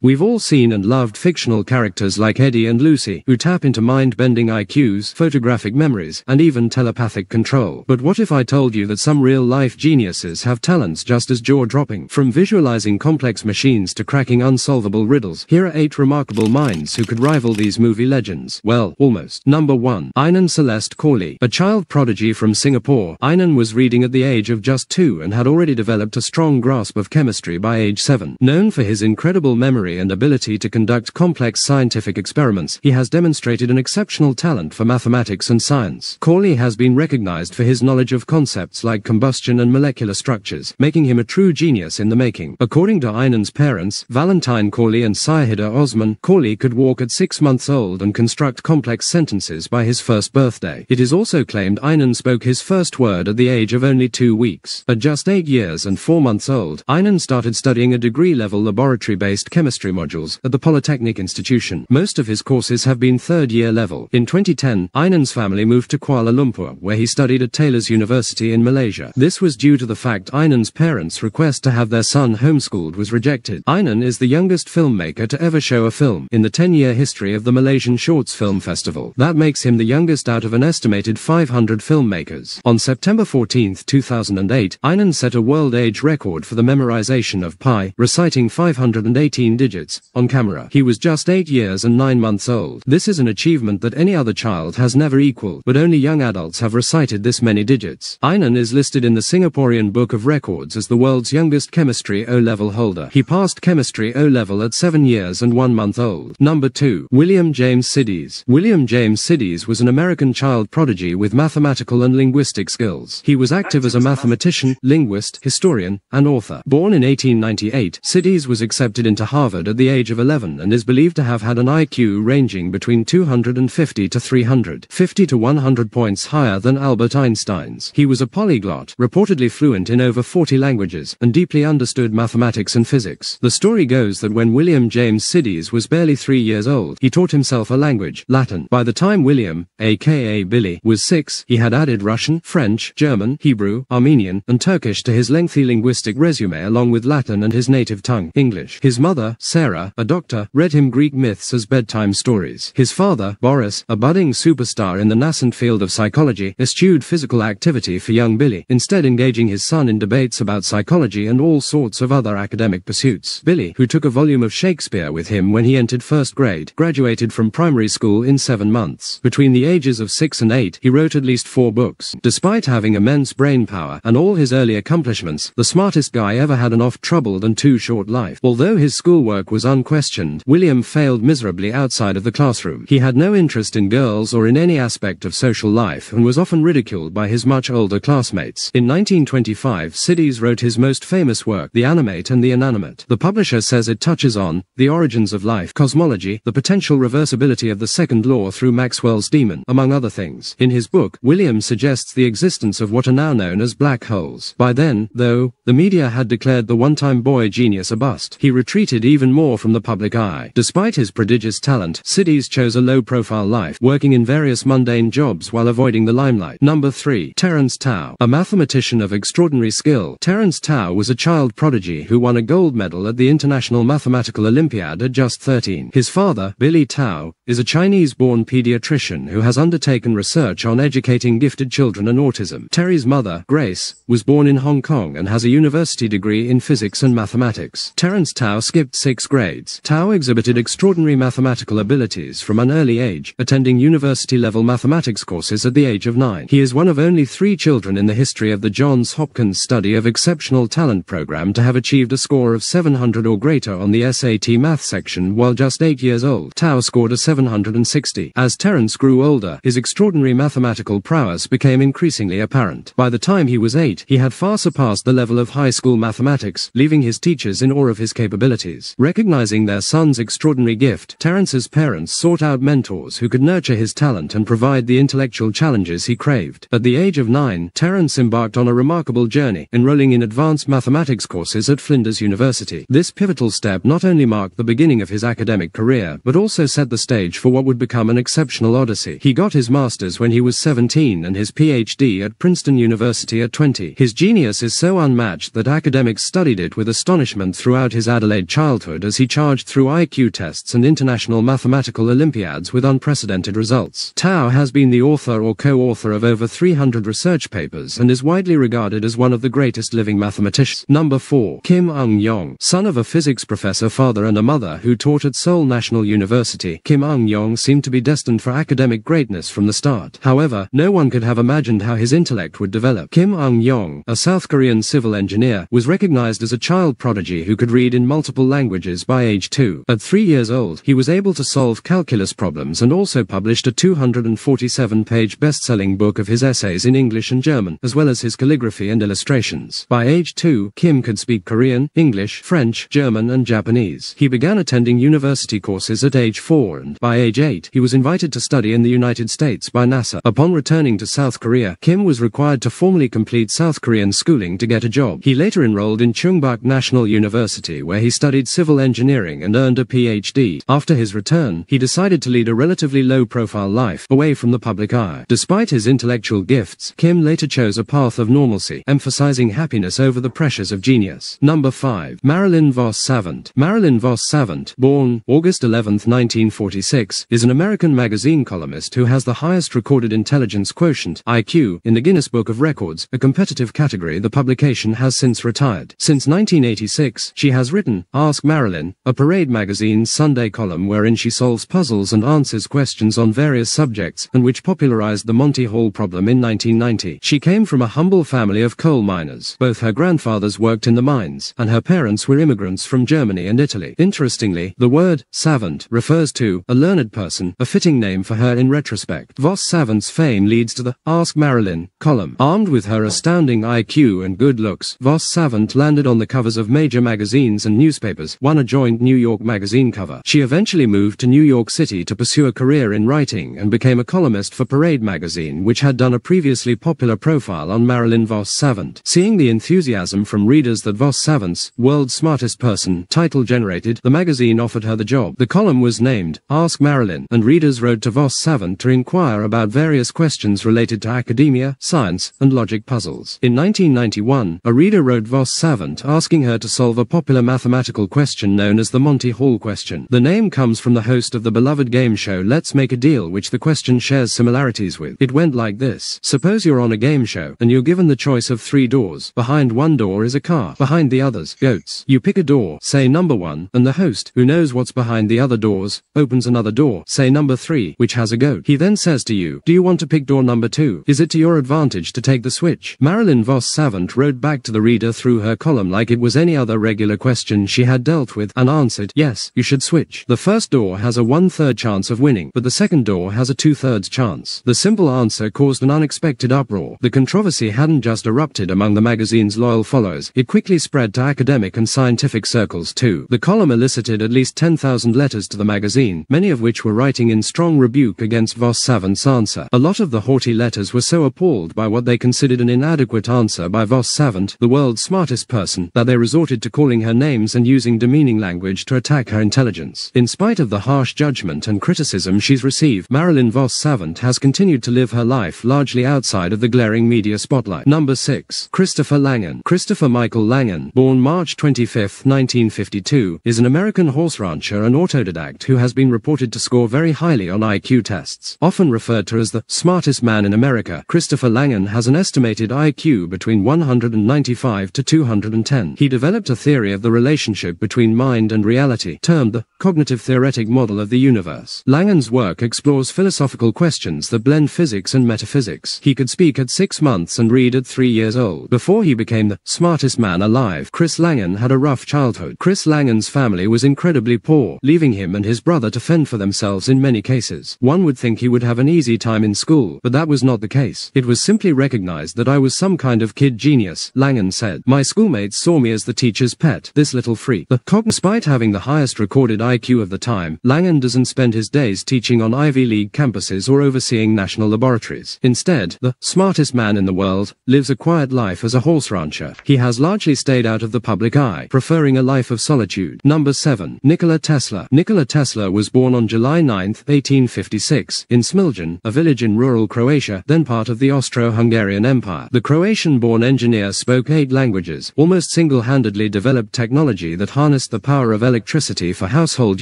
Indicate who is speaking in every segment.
Speaker 1: We've all seen and loved fictional characters like Eddie and Lucy, who tap into mind-bending IQs, photographic memories, and even telepathic control. But what if I told you that some real-life geniuses have talents just as jaw-dropping? From visualizing complex machines to cracking unsolvable riddles, here are 8 remarkable minds who could rival these movie legends. Well, almost. Number 1. Ainan Celeste Corley. A child prodigy from Singapore, Ainan was reading at the age of just 2 and had already developed a strong grasp of chemistry by age 7. Known for his incredible memory and ability to conduct complex scientific experiments, he has demonstrated an exceptional talent for mathematics and science. Corley has been recognized for his knowledge of concepts like combustion and molecular structures, making him a true genius in the making. According to Ainan's parents, Valentine Corley and Sayhida Osman, Corley could walk at 6 months old and construct complex sentences by his first birthday. It is also claimed Ainan spoke his first word at the age of only 2 weeks. At just 8 years and 4 months old, Ainan started studying a degree-level laboratory-based chemistry modules at the Polytechnic Institution. Most of his courses have been third-year level. In 2010, Ainan's family moved to Kuala Lumpur, where he studied at Taylor's University in Malaysia. This was due to the fact Ainan's parents' request to have their son homeschooled was rejected. Ainan is the youngest filmmaker to ever show a film in the 10-year history of the Malaysian Shorts Film Festival. That makes him the youngest out of an estimated 500 filmmakers. On September 14, 2008, Ainan set a world age record for the memorization of pi, reciting 518 digits on camera. He was just 8 years and 9 months old. This is an achievement that any other child has never equaled, but only young adults have recited this many digits. Ainan is listed in the Singaporean Book of Records as the world's youngest chemistry O-level holder. He passed chemistry O-level at 7 years and 1 month old. Number 2. William James Sidis. William James Sidis was an American child prodigy with mathematical and linguistic skills. He was active as a mathematician, linguist, historian, and author. Born in 1898, Sidis was accepted into Harvard at the age of 11 and is believed to have had an IQ ranging between 250 to 350 to 100 points higher than Albert Einstein's. He was a polyglot, reportedly fluent in over 40 languages, and deeply understood mathematics and physics. The story goes that when William James Sidis was barely 3 years old, he taught himself a language, Latin. By the time William, aka Billy, was 6, he had added Russian, French, German, Hebrew, Armenian, and Turkish to his lengthy linguistic resume along with Latin and his native tongue, English. His mother, Sarah, a doctor, read him Greek myths as bedtime stories. His father, Boris, a budding superstar in the nascent field of psychology, eschewed physical activity for young Billy, instead engaging his son in debates about psychology and all sorts of other academic pursuits. Billy, who took a volume of Shakespeare with him when he entered first grade, graduated from primary school in 7 months. Between the ages of 6 and 8, he wrote at least 4 books. Despite having immense brain power and all his early accomplishments, the smartest guy ever had an oft-troubled and too short life. Although his schoolwork was unquestioned, William failed miserably outside of the classroom. He had no interest in girls or in any aspect of social life and was often ridiculed by his much older classmates. In 1925, Sidis wrote his most famous work, The Animate and the Inanimate. The publisher says it touches on the origins of life, cosmology, the potential reversibility of the second law through Maxwell's demon, among other things. In his book, William suggests the existence of what are now known as black holes. By then, though, the media had declared the one-time boy genius a bust. He retreated even more from the public eye. Despite his prodigious talent, Sidis chose a low-profile life, working in various mundane jobs while avoiding the limelight. Number 3. Terence Tao. A mathematician of extraordinary skill, Terence Tao was a child prodigy who won a gold medal at the International Mathematical Olympiad at just 13. His father, Billy Tao, is a Chinese-born pediatrician who has undertaken research on educating gifted children and autism. Terry's mother, Grace, was born in Hong Kong and has a university degree in physics and mathematics. Terence Tao skipped 6 grades. Tao exhibited extraordinary mathematical abilities from an early age, attending university-level mathematics courses at the age of 9. He is one of only 3 children in the history of the Johns Hopkins Study of Exceptional Talent program to have achieved a score of 700 or greater on the SAT math section while just 8 years old. Tao scored a 760. As Terence grew older, his extraordinary mathematical prowess became increasingly apparent. By the time he was 8, he had far surpassed the level of high school mathematics, leaving his teachers in awe of his capabilities. Recognizing their son's extraordinary gift, Terence's parents sought out mentors who could nurture his talent and provide the intellectual challenges he craved. At the age of 9, Terence embarked on a remarkable journey, enrolling in advanced mathematics courses at Flinders University. This pivotal step not only marked the beginning of his academic career, but also set the stage for what would become an exceptional odyssey. He got his master's when he was 17 and his PhD at Princeton University at 20. His genius is so unmatched that academics studied it with astonishment throughout his Adelaide childhood, childhood as he charged through IQ tests and international mathematical Olympiads with unprecedented results. Tao has been the author or co-author of over 300 research papers and is widely regarded as one of the greatest living mathematicians. Number 4. Kim Ung-Yong. Son of a physics professor father and a mother who taught at Seoul National University, Kim Ung-Yong seemed to be destined for academic greatness from the start. However, no one could have imagined how his intellect would develop. Kim Ung-Yong, a South Korean civil engineer, was recognized as a child prodigy who could read in multiple languages by age 2. At 3 years old, he was able to solve calculus problems and also published a 247-page best-selling book of his essays in English and German, as well as his calligraphy and illustrations. By age 2, Kim could speak Korean, English, French, German, and Japanese. He began attending university courses at age 4 and, by age 8, he was invited to study in the United States by NASA. Upon returning to South Korea, Kim was required to formally complete South Korean schooling to get a job. He later enrolled in Chungbuk National University where he studied civil engineering and earned a PhD. After his return, he decided to lead a relatively low-profile life, away from the public eye. Despite his intellectual gifts, Kim later chose a path of normalcy, emphasizing happiness over the pressures of genius. Number 5. Marilyn Vos Savant. Marilyn Vos Savant, born August 11, 1946, is an American magazine columnist who has the highest recorded intelligence quotient, IQ, in the Guinness Book of Records, a competitive category the publication has since retired. Since 1986, she has written Ask Marilyn, a Parade magazine's Sunday column wherein she solves puzzles and answers questions on various subjects, and which popularized the Monty Hall problem in 1990. She came from a humble family of coal miners. Both her grandfathers worked in the mines, and her parents were immigrants from Germany and Italy. Interestingly, the word savant refers to a learned person, a fitting name for her in retrospect. Vos Savant's fame leads to the Ask Marilyn column. Armed with her astounding IQ and good looks, Vos Savant landed on the covers of major magazines and newspapers, won a joint New York magazine cover. She eventually moved to New York City to pursue a career in writing and became a columnist for Parade magazine, which had done a previously popular profile on Marilyn Vos Savant. Seeing the enthusiasm from readers that Vos Savant's World's Smartest Person title generated, the magazine offered her the job. The column was named Ask Marilyn, and readers wrote to Vos Savant to inquire about various questions related to academia, science, and logic puzzles. In 1991, a reader wrote Vos Savant asking her to solve a popular mathematical question known as the Monty Hall question. The name comes from the host of the beloved game show Let's Make a Deal, which the question shares similarities with. It went like this. Suppose you're on a game show, and you're given the choice of 3 doors. Behind one door is a car. Behind the others, goats. You pick a door, say number 1, and the host, who knows what's behind the other doors, opens another door, say number 3, which has a goat. He then says to you, do you want to pick door number 2? Is it to your advantage to take the switch? Marilyn Vos Savant wrote back to the reader through her column like it was any other regular question she had dealt with, and answered, yes, you should switch. The first door has a 1/3 chance of winning, but the second door has a 2/3 chance. The simple answer caused an unexpected uproar. The controversy hadn't just erupted among the magazine's loyal followers, it quickly spread to academic and scientific circles too. The column elicited at least 10,000 letters to the magazine, many of which were writing in strong rebuke against Vos Savant's answer. A lot of the haughty letters were so appalled by what they considered an inadequate answer by Vos Savant, the world's smartest person, that they resorted to calling her names and using demeaning language to attack her intelligence. In spite of the harsh judgment and criticism she's received, Marilyn Vos Savant has continued to live her life largely outside of the glaring media spotlight. Number 6. Christopher Langan. Christopher Michael Langan, born March 25, 1952, is an American horse rancher and autodidact who has been reported to score very highly on IQ tests. Often referred to as the smartest man in America, Christopher Langan has an estimated IQ between 195 to 210. He developed a theory of the relationship between mind and reality, termed the cognitive theoretic model of the universe. Langan's work explores philosophical questions that blend physics and metaphysics. He could speak at 6 months and read at 3 years old. Before he became the smartest man alive, Chris Langan had a rough childhood. Chris Langan's family was incredibly poor, leaving him and his brother to fend for themselves in many cases. One would think he would have an easy time in school, but that was not the case. It was simply recognized that I was some kind of kid genius, Langan said. My schoolmates saw me as the teacher's pet, this little freak. Despite having the highest recorded IQ of the time, Langan doesn't spend his days teaching on Ivy League campuses or overseeing national laboratories. Instead, the smartest man in the world lives a quiet life as a horse rancher. He has largely stayed out of the public eye, preferring a life of solitude. Number 7. Nikola Tesla. Nikola Tesla was born on July 9, 1856, in Smiljan, a village in rural Croatia, then part of the Austro-Hungarian Empire. The Croatian-born engineer spoke 8 languages, almost single-handedly developed technology that harnessed harnessed the power of electricity for household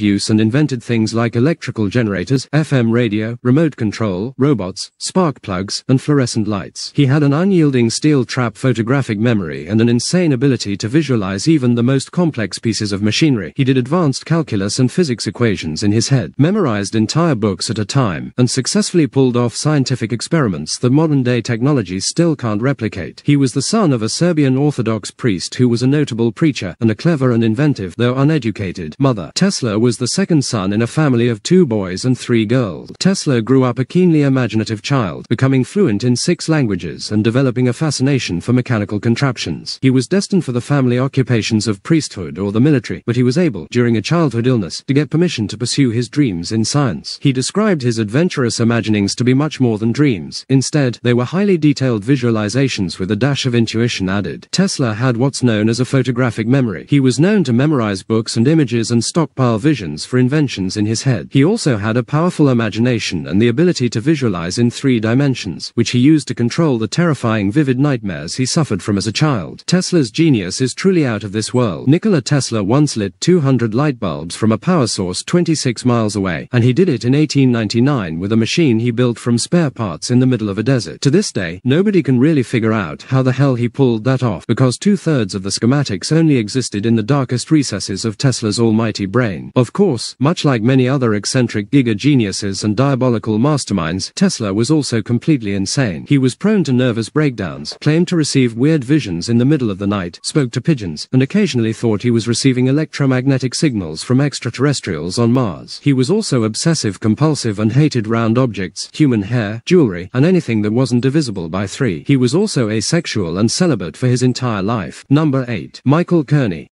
Speaker 1: use and invented things like electrical generators, FM radio, remote control, robots, spark plugs, and fluorescent lights. He had an unyielding steel trap photographic memory and an insane ability to visualize even the most complex pieces of machinery. He did advanced calculus and physics equations in his head, memorized entire books at a time, and successfully pulled off scientific experiments that modern-day technology still can't replicate. He was the son of a Serbian Orthodox priest who was a notable preacher and a clever and inventive, though uneducated, mother. Tesla was the second son in a family of 2 boys and 3 girls. Tesla grew up a keenly imaginative child, becoming fluent in 6 languages and developing a fascination for mechanical contraptions. He was destined for the family occupations of priesthood or the military, but he was able, during a childhood illness, to get permission to pursue his dreams in science. He described his adventurous imaginings to be much more than dreams. Instead, they were highly detailed visualizations with a dash of intuition added. Tesla had what's known as a photographic memory. He was known to memorize books and images and stockpile visions for inventions in his head. He also had a powerful imagination and the ability to visualize in 3 dimensions, which he used to control the terrifying vivid nightmares he suffered from as a child. Tesla's genius is truly out of this world. Nikola Tesla once lit 200 light bulbs from a power source 26 miles away, and he did it in 1899 with a machine he built from spare parts in the middle of a desert. To this day, nobody can really figure out how the hell he pulled that off, because 2/3 of the schematics only existed in the darkest recesses of Tesla's almighty brain. Of course, much like many other eccentric giga-geniuses and diabolical masterminds, Tesla was also completely insane. He was prone to nervous breakdowns, claimed to receive weird visions in the middle of the night, spoke to pigeons, and occasionally thought he was receiving electromagnetic signals from extraterrestrials on Mars. He was also obsessive-compulsive and hated round objects, human hair, jewelry, and anything that wasn't divisible by 3. He was also asexual and celibate for his entire life. Number 8. Michael Kearney.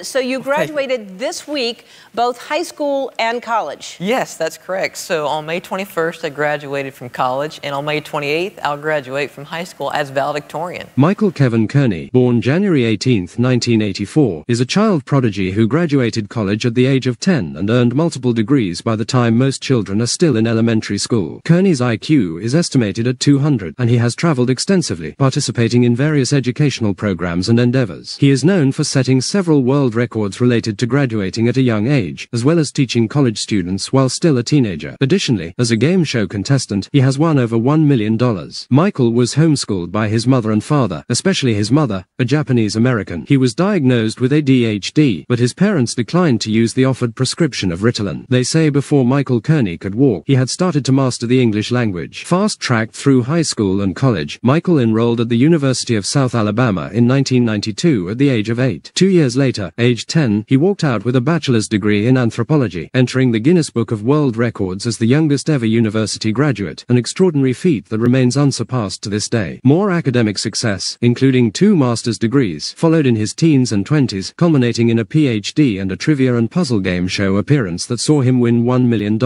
Speaker 2: So you graduated this week, both high school and college.
Speaker 3: Yes, that's correct. So on May 21st, I graduated from college, and on May 28th, I'll graduate from high school as valedictorian.
Speaker 1: Michael Kevin Kearney, born January 18, 1984, is a child prodigy who graduated college at the age of 10 and earned multiple degrees by the time most children are still in elementary school. Kearney's IQ is estimated at 200, and he has traveled extensively, participating in various educational programs and endeavors. He is known for setting several world records related to graduating at a young age, as well as teaching college students while still a teenager. Additionally, as a game show contestant, he has won over $1 million. Michael was homeschooled by his mother and father, especially his mother, a Japanese American. He was diagnosed with ADHD, but his parents declined to use the offered prescription of Ritalin. They say before Michael Kearney could walk, he had started to master the English language. Fast-tracked through high school and college, Michael enrolled at the University of South Alabama in 1992 at the age of 8. 2 years later, aged 10, he walked out with a bachelor's degree in anthropology, entering the Guinness Book of World Records as the youngest ever university graduate, an extraordinary feat that remains unsurpassed to this day. More academic success, including 2 master's degrees, followed in his teens and 20s, culminating in a PhD and a trivia and puzzle game show appearance that saw him win $1 million.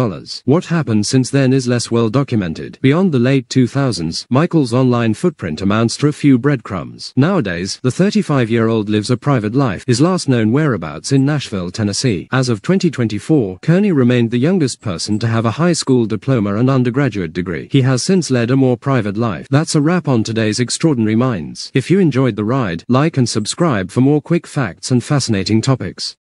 Speaker 1: What happened since then is less well documented. Beyond the late 2000s, Michael's online footprint amounts to a few breadcrumbs. Nowadays, the 35-year-old lives a private life, his last known whereabouts in Nashville, Tennessee. As of 2024, Kearney remained the youngest person to have a high school diploma and undergraduate degree. He has since led a more private life. That's a wrap on today's Extraordinary Minds. If you enjoyed the ride, like and subscribe for more quick facts and fascinating topics.